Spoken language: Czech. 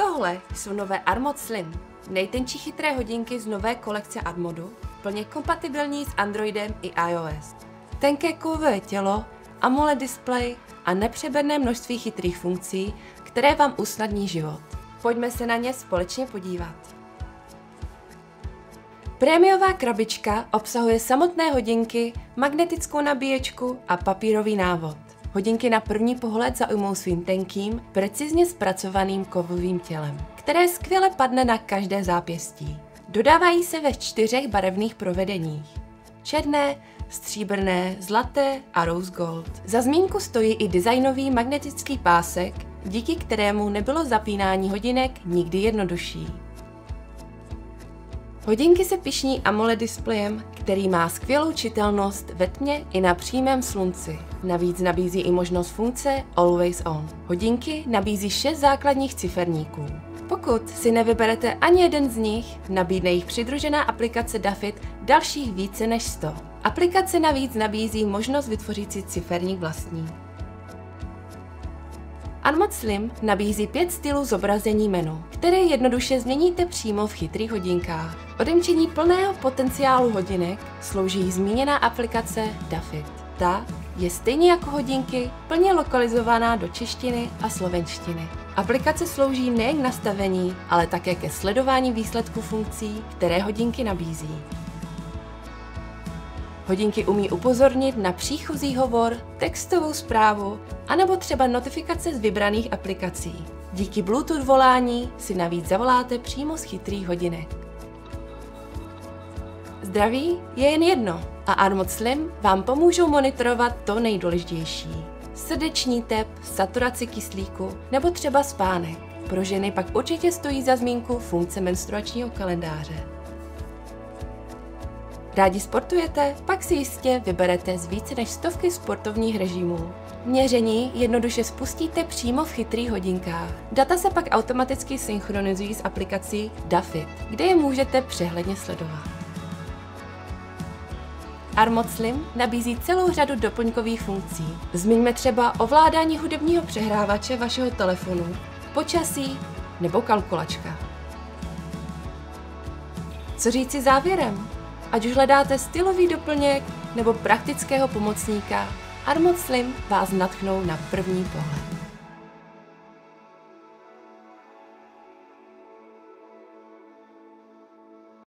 Tohle jsou nové Armod Slim, nejtenčí chytré hodinky z nové kolekce Armodu, plně kompatibilní s Androidem i iOS. Tenké kovové tělo, AMOLED displej a nepřeberné množství chytrých funkcí, které vám usnadní život. Pojďme se na ně společně podívat. Prémiová krabička obsahuje samotné hodinky, magnetickou nabíječku a papírový návod. Hodinky na první pohled zaujmou svým tenkým, precizně zpracovaným kovovým tělem, které skvěle padne na každé zápěstí. Dodávají se ve 4 barevných provedeních: černé, stříbrné, zlaté a rose gold. Za zmínku stojí i designový magnetický pásek, díky kterému nebylo zapínání hodinek nikdy jednodušší. Hodinky se pyšní AMOLED displejem, který má skvělou čitelnost ve tmě i na přímém slunci. Navíc nabízí i možnost funkce Always On. Hodinky nabízí 6 základních ciferníků. Pokud si nevyberete ani jeden z nich, nabídne jich přidružená aplikace Dafit dalších více než 100. Aplikace navíc nabízí možnost vytvořit si ciferník vlastní. Armod Slim nabízí 5 stylů zobrazení menu, které jednoduše změníte přímo v chytrých hodinkách. Odemčení plného potenciálu hodinek slouží zmíněná aplikace Dafit. Ta je stejně jako hodinky plně lokalizovaná do češtiny a slovenštiny. Aplikace slouží nejen k nastavení, ale také ke sledování výsledků funkcí, které hodinky nabízí. Hodinky umí upozornit na příchozí hovor, textovou zprávu anebo třeba notifikace z vybraných aplikací. Díky Bluetooth volání si navíc zavoláte přímo z chytrých hodinek. Zdraví je jen jedno a Armod Slim vám pomůžou monitorovat to nejdůležitější. Srdeční tep, saturaci kyslíku nebo třeba spánek. Pro ženy pak určitě stojí za zmínku funkce menstruačního kalendáře. Rádi sportujete? Pak si jistě vyberete z více než 100 sportovních režimů. Měření jednoduše spustíte přímo v chytrých hodinkách. Data se pak automaticky synchronizují s aplikací Dafit, kde je můžete přehledně sledovat. Armod Slim nabízí celou řadu doplňkových funkcí. Zmiňme třeba ovládání hudebního přehrávače vašeho telefonu, počasí nebo kalkulačka. Co říci závěrem? Ať už hledáte stylový doplněk nebo praktického pomocníka, Armod Slim vás nadchnou na první pohled.